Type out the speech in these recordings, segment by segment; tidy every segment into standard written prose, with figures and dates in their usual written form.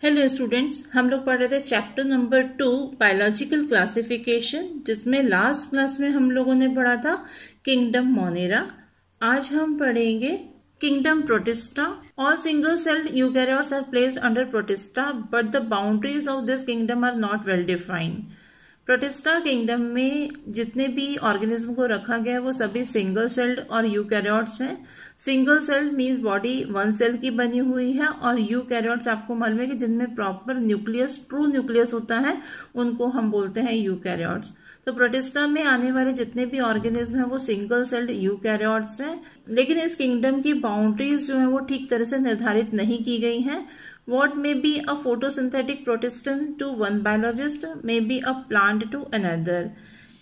Hello students, हम लोग पढ़ रहे थे चैप्टर नंबर 2 बायोलॉजिकल क्लासिफिकेशन, जिसमें लास्ट क्लास में हम लोगों ने पढ़ा था किंगडम मोनेरा। आज हम पढ़ेंगे kingdom Protista. All single celled eukaryotes are placed under Protista but the boundaries of this kingdom are not well defined. Protista kingdom में जितने भी ऑर्गेनिज्म को रखा गया है वो सभी सिंगल सेल्ड और यूकैरियोट्स हैं। Single celled means body one cell की बनी हुई है, और यूकैरियोट्स आपको मालूम है कि जिनमें प्रॉपर न्यूक्लियस, ट्रू न्यूक्लियस होता है, उनको हम बोलते हैं यूकैरियोट्स। तो प्रोटिस्टा में आने वाले जितने भी ऑर्गेनिज्म हैं वो सिंगल सेल्ड यूकैरियोट्स हैं। लेकिन इस किंगडम की बाउंड्रीज जो है वो ठीक तरह से निर्धारित नहीं की गई हैं। What may be a photosynthetic protist to one biologist may be a plant to another.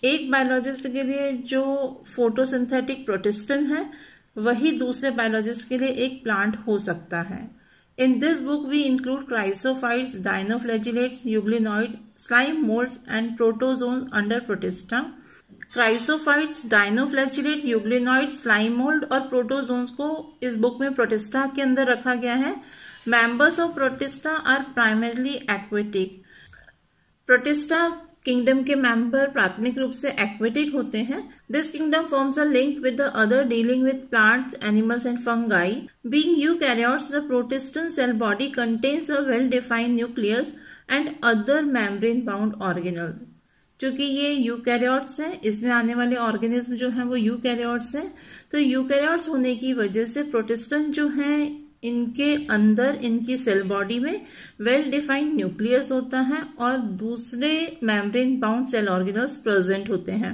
एक बायोलॉजिस्ट के लिए जो फोटोसिंथेटिक प्रोटिस्टन है वही दूसरे बायोलॉजिस्ट के लिए एक प्लांट हो सकता है। In this book we include chrysophytes, dinoflagellates, euglenoid, slime molds and protozoans under protista. Chrysophytes, dinoflagellate, euglenoid, slime mould और प्रोटोजोन्स को इस बुक में प्रोटिस्टा के अंदर रखा गया है। Members of protista are primarily aquatic. Protista kingdom के मेंबर प्राथमिक रूप से एक्वेटिक होते हैं। This kingdom forms a link with the other dealing with plants, animals and fungi. Being eukaryotes, the protistan cell body contains a well defined nucleus and other membrane bound organelles. क्योंकि ये eukaryotes हैं, इसमें आने वाले organism जो हैं वो eukaryotes हैं। तो यूकैरियोट्स होने की वजह से प्रोटिस्टन जो हैं इनके अंदर, इनकी सेल बॉडी में वेल डिफाइंड न्यूक्लियस होता है और दूसरे membrane bound cell organelles present होते हैं।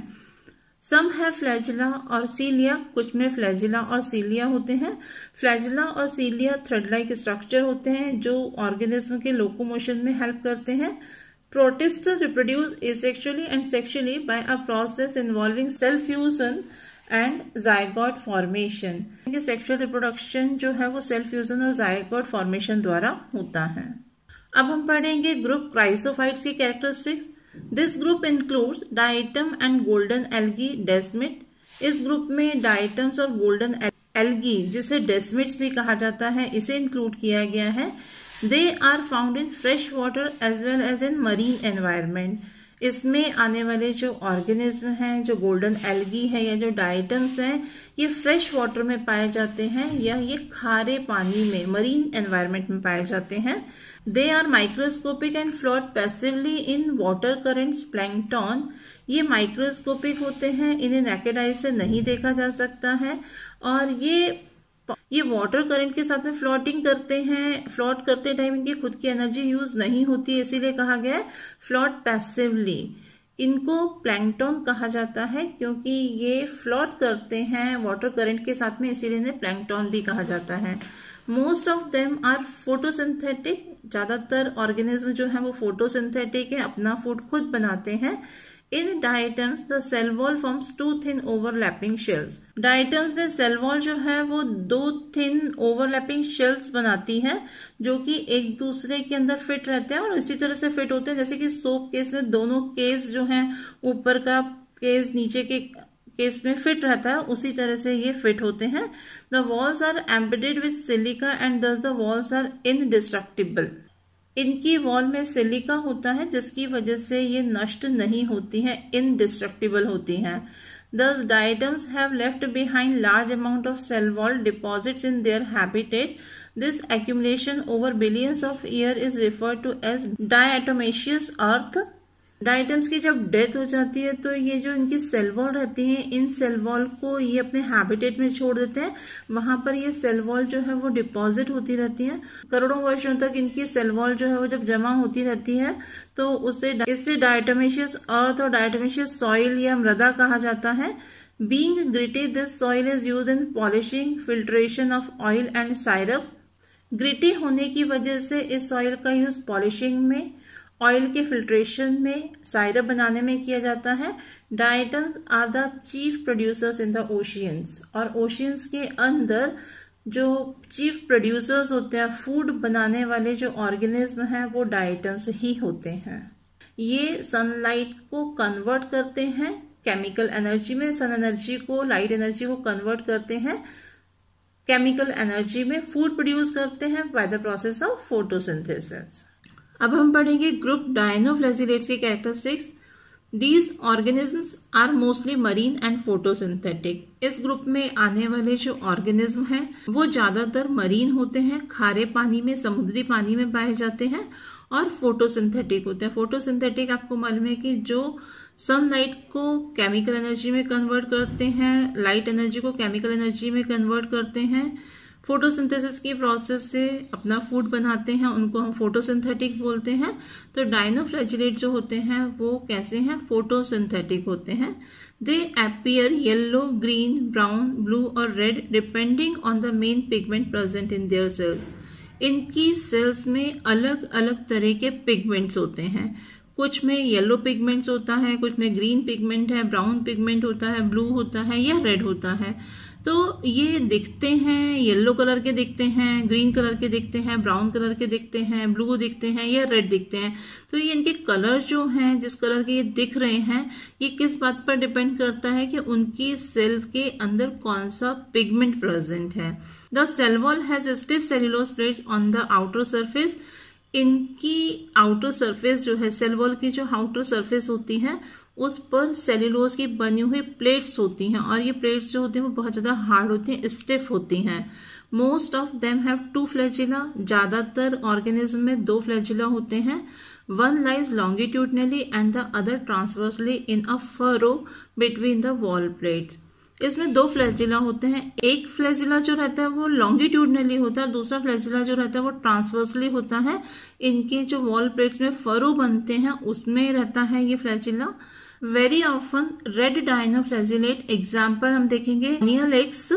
सम है फ्लैजिला और सीलिया, कुछ में फ्लैजिला और सीलिया होते हैं। फ्लैजिला और सीलिया थ्रेड लाइक स्ट्रक्चर होते हैं जो ऑर्गेनिज्म के लोकोमोशन में हेल्प करते हैं। Protista reproduce asexually and sexually by a process involving cell fusion and zygote formation. Sexual reproduction जो है वो सेल फ्यूजन और जायगोट फॉर्मेशन द्वारा होता है। अब हम पढ़ेंगे ग्रुप क्राइसोफाइट्स की characteristics. This group includes diatom and golden algae desmid. इस ग्रुप में डाइटम्स और गोल्डन एल्गी, जिसे डेस्मिट्स भी कहा जाता है, इसे इंक्लूड किया गया है। They are found in fresh water as well as in marine environment. इसमें आने वाले जो ऑर्गेनिज्म हैं, जो गोल्डन एल्गी है या जो डाइटम्स हैं, ये फ्रेश वाटर में पाए जाते हैं या ये खारे पानी में, मरीन एनवायरनमेंट में पाए जाते हैं। They are microscopic and float passively in water currents, plankton. ये माइक्रोस्कोपिक होते हैं, इन्हें नेकेड आई से नहीं देखा जा सकता है, और ये वाटर करंट के साथ में फ्लोटिंग करते हैं। फ्लोट करते टाइम इनकी खुद की एनर्जी यूज नहीं होती है, इसीलिए कहा गया है फ्लोट पैसिवली। इनको प्लैंकटन कहा जाता है क्योंकि ये फ्लोट करते हैं वाटर करंट के साथ में, इसीलिए इन्हें प्लैंकटन भी कहा जाता है। Most of them are photosynthetic. ज्यादातर ऑर्गेनिज्म जो है वो फोटोसिंथेटिक है, अपना फूड खुद बनाते हैं। In diatoms, the cell wall forms two thin overlapping shells. Diatoms में cell wall जो है वो दो thin overlapping shells बनाती है जो कि एक दूसरे के अंदर फिट रहते हैं और इसी तरह से फिट होते हैं जैसे कि सोप केस में दोनों केस जो हैं, ऊपर का केस नीचे के केस में फिट रहता है, उसी तरह से ये फिट होते हैं। The walls are embedded with silica and thus the walls are indestructible. इनकी वॉल में सिलिका होता है जिसकी वजह से ये नष्ट नहीं होती हैं, इनडिस्ट्रक्टिबल होती हैं। Thus diatoms have left behind large amount of cell wall deposits in their habitat. This accumulation over billions of years is referred to as diatomaceous earth. Diatoms की जब डेथ हो जाती है तो ये जो इनकी सेल वॉल रहती है, इन सेल वॉल को ये अपने हैबिटेट में छोड़ देते हैं। वहां पर ये सेल वॉल जो है वो डिपॉजिट होती रहती है। करोड़ों वर्षों तक इनकी सेल वॉल जो है वो जब जमा होती रहती है तो इससे डायटोमेशियस अर्थ और डायटोमेशियस सॉइल या मृदा कहा जाता है। Being gritty, this soil is used in polishing, filtration of oil and syrups. Gritty होने की वजह से इस सॉइल का यूज पॉलिशिंग में, ऑयल के फिल्ट्रेशन में, साइरप बनाने में किया जाता है। Diatoms are the chief producers in the oceans, और ओशियंस के अंदर जो चीफ प्रोड्यूसर्स होते हैं, फूड बनाने वाले जो ऑर्गेनिज्म हैं, वो डाइटम्स ही होते हैं। ये सनलाइट को कन्वर्ट करते हैं केमिकल एनर्जी में, सन एनर्जी को, लाइट एनर्जी को कन्वर्ट करते हैं केमिकल एनर्जी में, फूड प्रोड्यूस करते हैं by the process of photosynthesis. अब हम पढ़ेंगे ग्रुप डायनोफ्लैजिलेट्स के characteristics. These organisms are mostly marine and photosynthetic. इस ग्रुप में आने वाले जो ऑर्गेनिज्म हैं वो ज़्यादातर मरीन होते हैं, खारे पानी में, समुद्री पानी में पाए जाते हैं और फोटोसिंथेटिक होते हैं। फोटोसिंथेटिक आपको मालूम है कि जो सनलाइट को केमिकल एनर्जी में कन्वर्ट करते हैं, लाइट एनर्जी को केमिकल एनर्जी में कन्वर्ट करते हैं, फोटोसिंथेसिस की प्रोसेस से अपना फूड बनाते हैं, उनको हम फोटोसिंथेटिक बोलते हैं। तो डायनोफ्लैजिलेट जो होते हैं वो कैसे हैं? फोटोसिंथेटिक होते हैं। They appear yellow, green, brown, blue और red depending on the main pigment present in their cells. इनकी सेल्स में अलग अलग तरह के पिगमेंट्स होते हैं। कुछ में येलो पिगमेंट्स होता है, कुछ में ग्रीन पिगमेंट है, ब्राउन पिगमेंट होता है, ब्लू होता है या रेड होता है। तो ये दिखते हैं, येलो कलर के दिखते हैं, ग्रीन कलर के दिखते हैं, ब्राउन कलर के दिखते हैं, ब्लू दिखते हैं या रेड दिखते हैं। तो ये इनके कलर जो हैं, जिस कलर के ये दिख रहे हैं, ये किस बात पर डिपेंड करता है कि उनकी सेल्स के अंदर कौन सा पिगमेंट प्रेजेंट है। The cell wall has stiff cellulose plates on the outer surface. इनकी आउटर सरफेस जो है, सेल वॉल की जो आउटर सरफेस होती है उस पर सेल्यूलोज की बनी हुई प्लेट्स होती हैं और ये प्लेट्स जो होती हैं वो बहुत ज़्यादा हार्ड होती हैं, स्टिफ होती हैं। Most of them have 2 flagella. ज़्यादातर ऑर्गेनिज्म में 2 फ्लैजिला होते हैं। One lies longitudinally and the other transversely in a furrow between the wall plates. इसमें 2 फ्लैजिला होते हैं। एक फ्लैजिला जो रहता है वो लॉन्गिट्यूडनली होता है और दूसरा फ्लैजिला जो रहता है वो ट्रांसवर्सली होता है। इनके जो वॉल प्लेट्स में फरो बनते हैं उसमें रहता है ये flagella. Very often red dinoflagellate example हम देखेंगे। नियलेक्स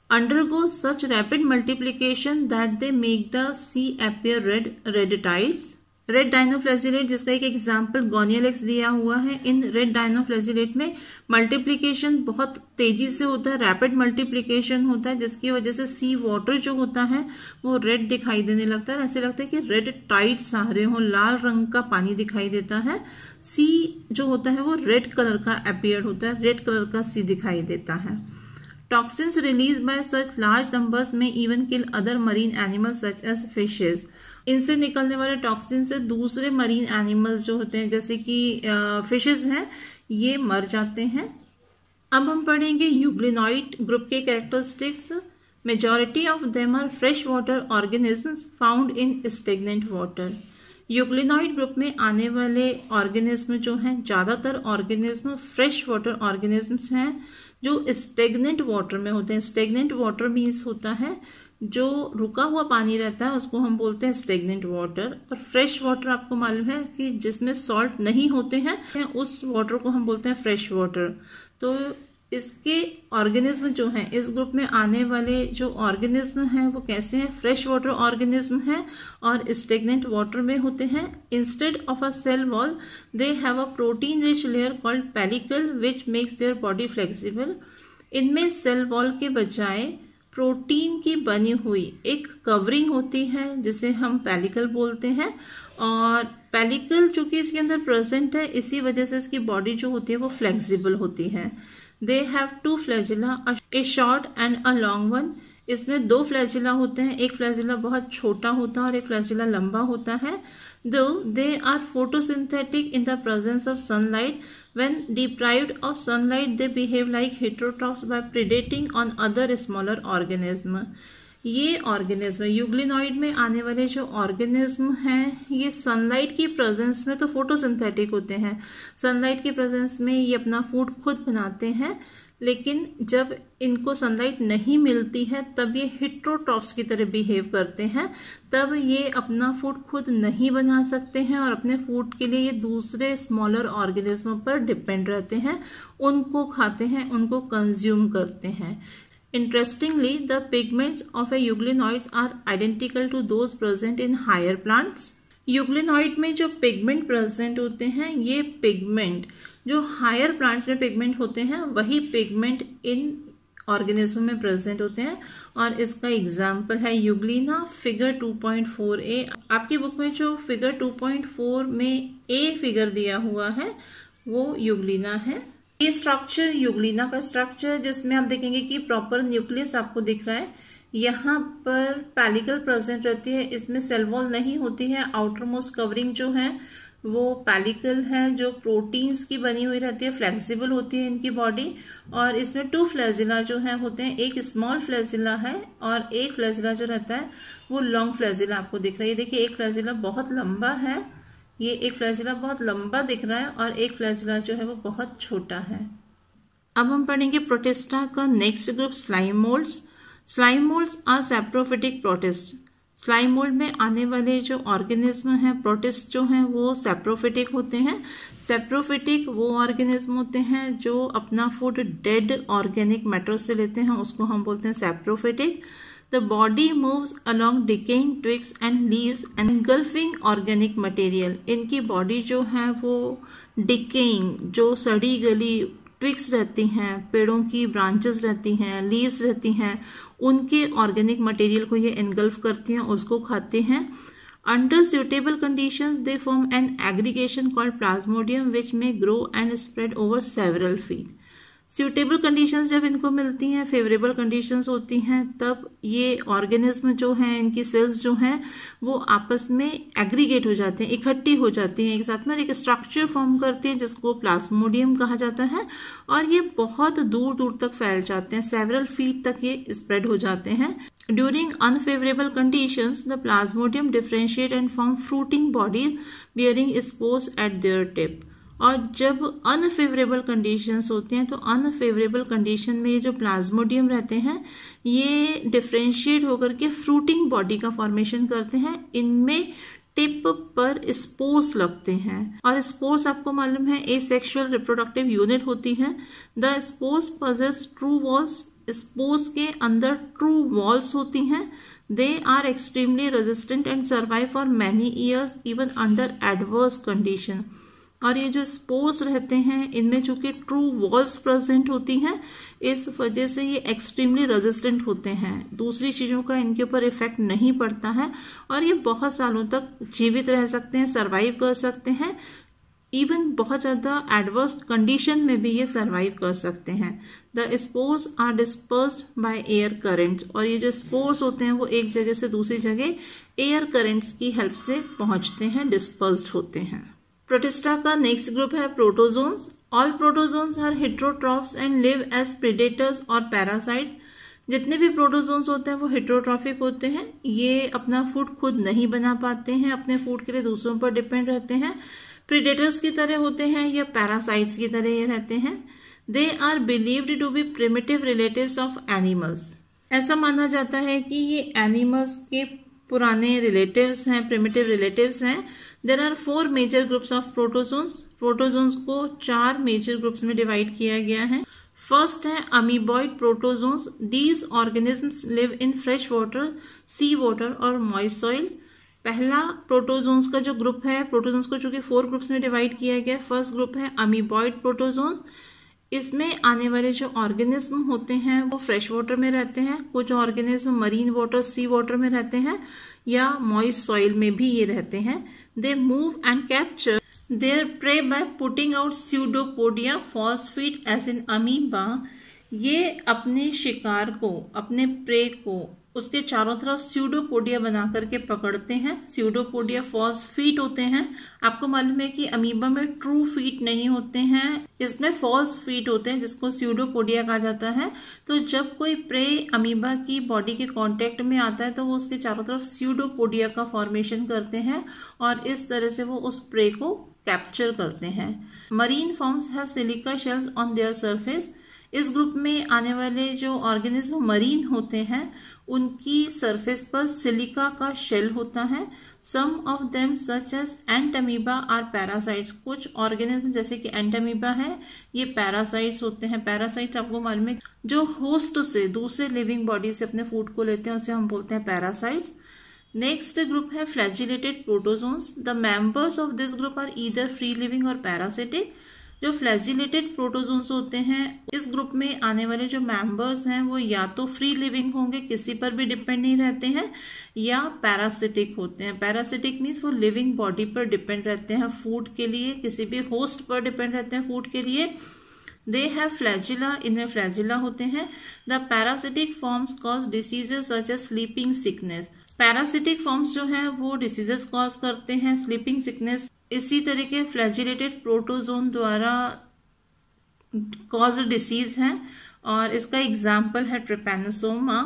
undergo such rapid multiplication that they make the sea appear red tides. Red dinoflagellate जिसका एक एग्जाम्पल गोनियलेक्स दिया हुआ है। इन रेड डायनोफ्लैजिलेट में मल्टीप्लिकेशन बहुत तेजी से होता है, रैपिड मल्टीप्लिकेशन होता है, जिसकी वजह से सी वाटर जो होता है वो रेड दिखाई देने लगता है। ऐसे लगता है कि रेड टाइड्स आ रहे हों, लाल रंग का पानी दिखाई देता है। सी जो होता है वो रेड कलर का अपीयर होता है, रेड कलर का सी दिखाई देता है। Toxins release by such large numbers में even kill other marine animals such as fishes. इनसे निकलने वाले टॉक्सिन से दूसरे मरीन एनिमल्स जो होते हैं जैसे कि फिशेज हैं ये मर जाते हैं। अब हम पढ़ेंगे यूग्लिनॉइड ग्रुप के characteristics. Majority of them are fresh water organisms found in stagnant water. Euglenoid group में आने वाले ऑर्गेनिज्म जो हैं, ज़्यादातर ऑर्गेनिज्म फ्रेश वाटर ऑर्गेनिजम्स हैं जो स्टेगनेंट वाटर में होते हैं। स्टेगनेंट वाटर मीन्स होता है जो रुका हुआ पानी रहता है उसको हम बोलते हैं स्टेगनेंट वाटर। और फ्रेश वाटर आपको मालूम है कि जिसमें सॉल्ट नहीं होते हैं उस वाटर को हम बोलते हैं फ्रेश वाटर। तो इसके ऑर्गेनिज्म जो हैं, इस ग्रुप में आने वाले जो ऑर्गेनिज्म हैं वो कैसे हैं? फ्रेश वाटर ऑर्गेनिज्म हैं और स्टेगनेंट वाटर में होते हैं। Instead of a cell wall they have a protein rich layer called pellicle which makes their body flexible. इनमें सेल वॉल के बजाय प्रोटीन की बनी हुई एक कवरिंग होती है जिसे हम पेलिकल बोलते हैं और पेलिकल चूंकि इसके अंदर प्रेजेंट है इसी वजह से इसकी बॉडी जो होती है वो फ्लेक्सिबल होती है। They have 2 flagella, A short and a long one. इसमें 2 फ्लैजिला होते हैं, एक फ्लैजिला बहुत छोटा होता है और एक फ्लैजिला लंबा होता है। Though they are photosynthetic in the presence of sunlight. When deprived of sunlight, they behave like heterotrophs by predating on other smaller organism. ये ऑर्गेनिज्म यूग्लिनॉइड में आने वाले जो ऑर्गेनिज्म हैं ये सनलाइट की प्रेजेंस में तो फोटोसिंथेटिक होते हैं। सनलाइट की प्रेजेंस में ये अपना फूड खुद बनाते हैं, लेकिन जब इनको सनलाइट नहीं मिलती है तब ये हेटेरोट्रॉफ्स की तरह बिहेव करते हैं। तब ये अपना फूड खुद नहीं बना सकते हैं और अपने फूड के लिए ये दूसरे स्मॉलर ऑर्गेनिज्म पर डिपेंड रहते हैं, उनको खाते हैं, उनको कंज्यूम करते हैं। Interestingly, the pigments of a euglenoids are identical to those present in higher plants. Euglenoid में जो पिगमेंट प्रेजेंट होते हैं ये पिगमेंट जो हायर प्लांट्स में पिगमेंट होते हैं वही पिगमेंट इन ऑर्गेनिज्म में प्रेजेंट होते हैं और इसका एग्जाम्पल है यूग्लिना फिगर 2.4a। आपकी बुक में जो फिगर 2.4 में ए फिगर दिया हुआ है वो यूग्लिना है। ये स्ट्रक्चर यूग्लिना का स्ट्रक्चर जिसमें आप देखेंगे कि प्रॉपर न्यूक्लियस आपको दिख रहा है। यहाँ पर पैलिकल प्रेजेंट रहती है, इसमें सेल वॉल नहीं होती है। आउटर मोस्ट कवरिंग जो है वो पैलिकल है, जो प्रोटीन्स की बनी हुई रहती है, फ्लेक्सिबल होती है इनकी बॉडी। और इसमें 2 फ्लैजिला जो है होते हैं, एक स्मॉल फ्लैजिला है और एक फ्लैजिला जो रहता है वो लॉन्ग फ्लैजिला आपको दिख रहा है। देखिए एक फ्लैजिला बहुत लंबा है, ये एक फ्लैजिला बहुत लंबा दिख रहा है और एक फ्लैजिला जो है वो बहुत छोटा है। अब हम पढ़ेंगे प्रोटिस्टा का next group slime moulds. Slime moulds are saprophytic protist. Slime mould में आने वाले जो ऑर्गेनिज्म हैं, प्रोटिस्ट जो हैं, वो सैप्रोफिटिक होते हैं। सैप्रोफिटिक वो ऑर्गेनिज्म होते हैं जो अपना फूड डेड ऑर्गेनिक मैटर से लेते हैं, उसको हम बोलते हैं saprophytic. The body moves along decaying twigs and leaves engulfing organic material. इनकी बॉडी जो है वो decaying, जो सड़ी गली ट्विग्स रहती हैं, पेड़ों की ब्रांचेस रहती हैं, लीव्स रहती हैं, उनके ऑर्गेनिक मटेरियल को ये एनगल्फ करती हैं, उसको खाते हैं। Under suitable conditions, they form an aggregation called plasmodium, which may grow and spread over several feet. Suitable conditions जब इनको मिलती हैं, फेवरेबल कंडीशंस होती हैं, तब ये ऑर्गेनिज्म जो हैं, इनकी सेल्स जो हैं वो आपस में एग्रीगेट हो जाते हैं, इकट्ठी हो जाती हैं, एक साथ में एक स्ट्रक्चर फॉर्म करती हैं जिसको प्लाज्मोडियम कहा जाता है। और ये बहुत दूर दूर तक फैल जाते हैं, सेवरल फीट तक ये स्प्रेड हो जाते हैं। During unfavorable conditions, the plasmodium differentiate and form fruiting bodies bearing spores at their tip. और जब अनफेवरेबल कंडीशंस होते हैं तो अनफेवरेबल कंडीशन में ये जो प्लाज्मोडियम रहते हैं ये डिफ्रेंशिएट होकर के फ्रूटिंग बॉडी का फॉर्मेशन करते हैं। इनमें टिप पर स्पोर्स लगते हैं और स्पोर्स आपको मालूम है एसेक्सुअल रिप्रोडक्टिव यूनिट होती है। The spores possess true walls. Spores के अंदर ट्रू वॉल्स होती हैं। They are extremely resistant and survive for many years even under adverse condition. और ये जो स्पोर्स रहते हैं इनमें चूंकि ट्रू वॉल्स प्रेजेंट होती हैं, इस वजह से ये एक्सट्रीमली रेजिस्टेंट होते हैं, दूसरी चीज़ों का इनके ऊपर इफेक्ट नहीं पड़ता है और ये बहुत सालों तक जीवित रह सकते हैं, सरवाइव कर सकते हैं। इवन बहुत ज़्यादा एडवर्स कंडीशन में भी ये सरवाइव कर सकते हैं। The spores are dispersed by air currents. और ये जो स्पोर्स होते हैं वो एक जगह से दूसरी जगह एयर करेंट्स की हेल्प से पहुंचते हैं, डिस्पर्स्ड होते हैं। प्रोटिस्टा का नेक्स्ट ग्रुप है protozoans. All protozoans are heterotrophs and live as predators और पैरासाइट्स। जितने भी प्रोटोजोन्स होते हैं वो हेट्रोट्रॉफिक होते हैं, ये अपना फूड खुद नहीं बना पाते हैं, अपने फूड के लिए दूसरों पर डिपेंड रहते हैं। प्रेडेटर्स की तरह होते हैं या पैरासाइट्स की तरह ये रहते हैं। They are believed to be primitive relatives of animals. ऐसा माना जाता है कि ये एनिमल्स के पुराने रिलेटिव्स हैं, प्रिमिटिव रिलेटिव्स हैं। There are 4 major groups of protozoans. Protozoans को 4 मेजर ग्रुप्स में डिवाइड किया गया है। फर्स्ट है amoeboid protozoans. These organisms live in fresh water, sea water और मॉइस्ट सॉइल। पहला प्रोटोजोन्स का जो ग्रुप है, प्रोटोजोन्स को चूंकि 4 ग्रुप्स में डिवाइड किया गया। फर्स्ट ग्रुप है अमीबॉइड प्रोटोजोन्स। इसमें आने वाले जो ऑर्गेनिज्म होते हैं वो फ्रेश वाटर में रहते हैं, कुछ organism marine water, sea water में रहते हैं या मॉइस्ट सॉइल में भी ये रहते हैं। They move and capture their prey by putting out pseudopodia false feet as in amoeba. ये अपने शिकार को, अपने प्रे को उसके चारों तरफ स्यूडोपोडिया बना करके पकड़ते हैं। स्यूडोपोडिया फॉल्स फीट होते हैं। आपको मालूम है कि अमीबा में ट्रू फीट नहीं होते हैं, इसमें फॉल्स फीट होते हैं जिसको स्यूडोपोडिया कहा जाता है। तो जब कोई प्रे अमीबा की बॉडी के कांटेक्ट में आता है तो वो उसके चारों तरफ स्यूडोपोडिया का फॉर्मेशन करते हैं और इस तरह से वो उस प्रे को कैप्चर करते हैं। Marine forms have silica shells on their surface. इस ग्रुप में आने वाले जो ऑर्गेनिज्म मरीन होते हैं उनकी सरफेस पर सिलिका का शेल होता है। Some of them such as entamoeba are parasites. कुछ ऑर्गेनिज्म जैसे कि एंटमीबा है ये पैरासाइट्स होते हैं। पैरासाइट्स आपको मालूम है जो होस्ट से, दूसरे लिविंग बॉडी से अपने फूड को लेते हैं उसे हम बोलते हैं पैरासाइट्स। नेक्स्ट ग्रुप है flagellated protozoans. The members of this group are either free living और पैरासिटिक। जो फ्लैजिलेटेड प्रोटोजोन्स होते हैं इस ग्रुप में आने वाले जो मेंबर्स हैं वो या तो फ्री लिविंग होंगे, किसी पर भी डिपेंड नहीं रहते हैं, या पैरासिटिक होते हैं। पैरासिटिक मीन्स वो लिविंग बॉडी पर डिपेंड रहते हैं फूड के लिए, किसी भी होस्ट पर डिपेंड रहते हैं फूड के लिए। दे हैव फ्लैजिला, इनमें फ्लैजिला होते हैं। The parasitic forms cause diseases such as sleeping sickness, parasitic forms जो है वो डिसीजेस कॉज करते हैं, स्लीपिंग सिकनेस इसी तरीके फ्लैजिलेटेड प्रोटोजोन द्वारा कॉज डिसीज है, और इसका एग्जाम्पल है ट्रिपैनोसोमा।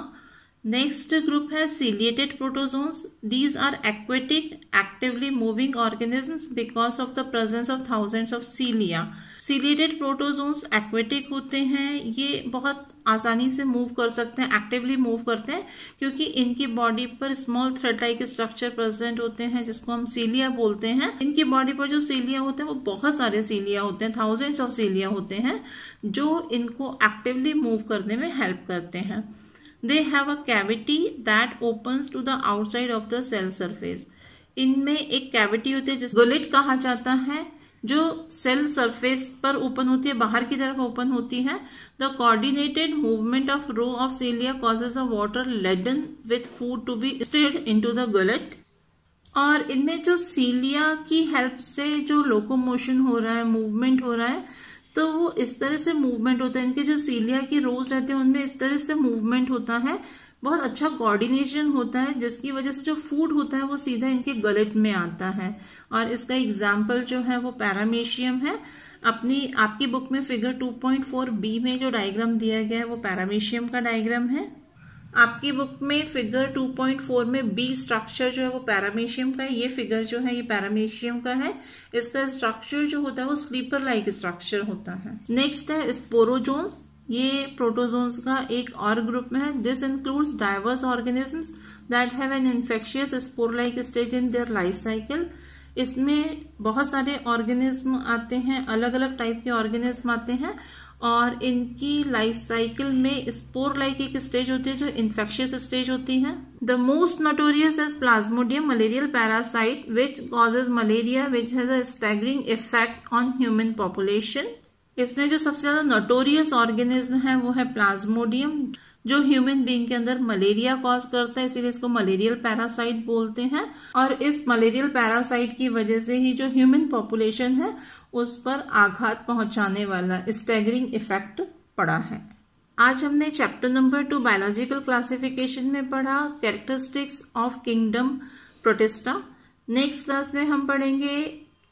नेक्स्ट ग्रुप है ciliated protozoans, these are aquatic actively moving organisms because of the presence of thousands of cilia. Ciliated protozoans aquatic होते हैं, ये बहुत आसानी से मूव कर सकते हैं, एक्टिवली मूव करते हैं क्योंकि इनकी बॉडी पर small thread like structure present होते हैं जिसको हम सीलिया बोलते हैं। इनकी बॉडी पर जो सीलिया होते हैं वो बहुत सारे सीलिया होते हैं, थाउजेंड्स ऑफ सीलिया होते हैं जो इनको एक्टिवली मूव करने में हेल्प करते हैं। They have a cavity that opens to the outside of the cell surface. इनमें एक कैविटी होती है जिसे गुलेट कहा जाता है, जो सेल सरफेस पर ओपन होती है, बाहर की तरफ ओपन होती है। The coordinated movement of row of cilia causes the water laden with food to be stirred into the gullet. और इनमें जो सीलिया की हेल्प से जो लोकोमोशन हो रहा है, मूवमेंट हो रहा है, तो वो इस तरह से मूवमेंट होता है, इनके जो सीलिया की रोज रहते हैं उनमें इस तरह से मूवमेंट होता है, बहुत अच्छा कोऑर्डिनेशन होता है जिसकी वजह से जो फूड होता है वो सीधा इनके गलेट में आता है। और इसका एग्जाम्पल जो है वो पैरामीशियम है। आपकी बुक में फिगर 2.4b में जो डायग्राम दिया गया है वो पैरामीशियम का डायग्राम है। आपकी बुक में फिगर 2.4 में बी स्ट्रक्चर जो है वो पैरामीशियम का है, ये फिगर जो है ये पैरामीशियम का है। इसका स्ट्रक्चर जो होता है वो स्लीपर लाइक स्ट्रक्चर होता है। नेक्स्ट है स्पोरोजोन्स, ये प्रोटोजोन्स का एक और ग्रुप में है। This includes diverse organisms that have an infectious spore like stage in their life cycle. इसमें बहुत सारे ऑर्गेनिज्म आते हैं, अलग अलग टाइप के ऑर्गेनिज्म आते हैं और इनकी लाइफ साइकिल में स्पोर लाइक एक स्टेज होती है जो इन्फेक्शियस स्टेज होती है। The most notorious is Plasmodium malarial parasite which causes malaria which has a staggering effect on human population. इसमें जो सबसे ज्यादा नोटोरियस ऑर्गेनिज्म है वो है प्लाज्मोडियम, जो ह्यूमन बीइंग के अंदर मलेरिया कॉज करता है, इसीलिए इसको मलेरियल पैरासाइट बोलते हैं। और इस मलेरियल पैरासाइट की वजह से ही जो ह्यूमन पॉपुलेशन है उस पर आघात पहुंचाने वाला स्टैगरिंग इफेक्ट पड़ा है। आज हमने चैप्टर नंबर 2 बायोलॉजिकल क्लासिफिकेशन में पढ़ा characteristics of kingdom protista. Next class में हम पढ़ेंगे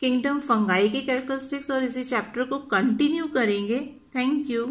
किंगडम फंगाई के कैरेक्टरिस्टिक्स और इसी चैप्टर को कंटिन्यू करेंगे। Thank you.